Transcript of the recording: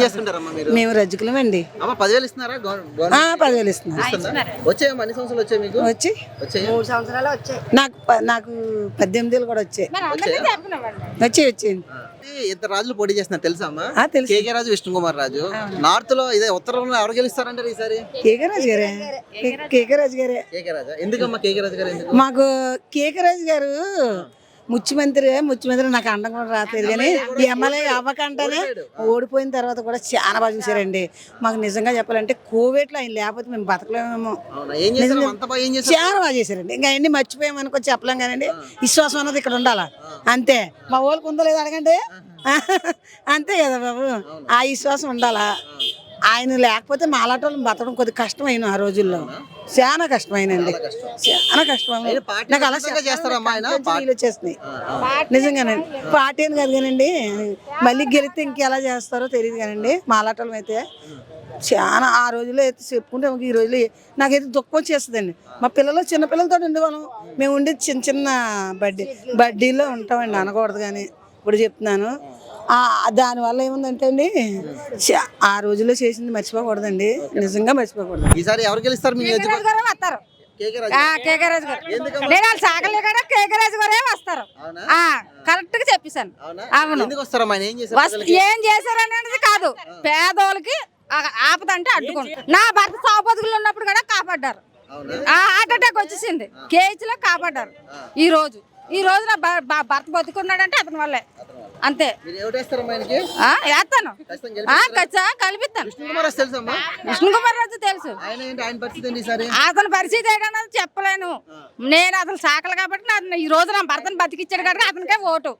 చేస్తుంటారమ్మా మీరు? మేము రజ్జుకులమండి. అమ్మ 10,000 ఇస్తున్నారా? 10,000 ఇస్తున్నారు. వచ్చాయమ్మా? ఎన్ని సంవత్సరాలు వచ్చాయి మీకు? వచ్చి వచ్చాయి. 3 సంవత్సరాలు వచ్చాయి. నాకు 18 ఏళ్ళు కూడా వచ్చాయి. వచ్చింది. ఇద్దరు రాజులు పోటీ చేస్తున్నారు తెలుసా అమ్మా? తెలుసు. కేకే రాజు, విష్ణు కుమార్ రాజు. నార్త్ లో ఇదే ఉత్తరంలో ఎవరు గెలుస్తారంటారు ఈసారి? కేకరాజు గారే. కేకరాజు గారే. కేకే రాజా. ఎందుకమ్మా కేకే రాజు గారు ఎందుకు? మాకు కేకరాజు గారు ముఖ్యమంత్రి నాకు అండం కూడా రాలేదు కానీ ఈ ఎమ్మెల్యే అవ్వకంటేనే ఓడిపోయిన తర్వాత కూడా చాలా బాగా చూసారండి. మాకు నిజంగా చెప్పాలంటే కోవిడ్ లో ఆయన లేకపోతే మేము బతకలేమేమో. చాలా బాగా చేశారండి. ఇంకా అన్ని మర్చిపోయామనుకో చెప్పలేం కానండి. విశ్వాసం అన్నది ఇక్కడ ఉండాలా అంతే. మా ఊళ్ళకి ఉందో లేదో అడగండి. అంతే కదా బాబు, ఆ విశ్వాసం ఉండాలా. ఆయన లేకపోతే మాలాటోళ్ళని బతకడం కొద్దిగా కష్టమైన ఆ రోజుల్లో. చాలా కష్టమైనండి, చాలా కష్టమైన. నాకు అలా వచ్చేస్తున్నాయి నిజంగానండి. పార్టీ అని కాదు కానండి, మళ్ళీ గెలిస్తే ఇంకెలా చేస్తారో తెలియదు కానండి. మాలాటోళ్ళం అయితే చాలా ఆ రోజుల్లో అయితే చెప్పుకుంటే ఈ రోజులు నాకైతే దుఃఖం వచ్చేస్తుందండి. మా పిల్లలు చిన్నపిల్లలతో ఉండేవాళ్ళం. మేము ఉండేది చిన్న చిన్న బడ్డీలో ఉంటామండి. అనకూడదు కానీ ఇప్పుడు చెప్తున్నాను. దానివల్ల ఏముందంటే అండి, ఆ రోజుల్లో చేసింది మర్చిపోకూడదండి. నిజంగా మర్చిపోకూడదు. ఈసారి ఎవరు గెలుస్తారు? వస్తారు కేకరాజు గారు. నేను వాళ్ళు సాగలే కూడా కేకరాజు గారే వస్తారు. కరెక్ట్ గా చెప్పేశాను. అవును. ఏం చేశారనేది కాదు, పేదోళ్ళకి ఆపదంటే అడ్డుకుంటారు. నా భర్త సాబతుకులు ఉన్నప్పుడు కూడా కాపాడ్డారు. హార్ట్ అటాక్ వచ్చేసింది, కేజీ లో కాపాడ్డారు. ఈ రోజు నా భర్త బతుకున్నాడంటే అతని వల్లే. అంతే. వేస్తాను, కల్పిస్తాను. విష్ణు కుమార్ రాజు తెలుసు. అతని పరిస్థితి ఏంటన్నది చెప్పలేను నేను. అతను సాకలు కాబట్టి ఈ రోజు నా భర్తను బతికిచ్చాడు కాబట్టి అతనికే ఓటు.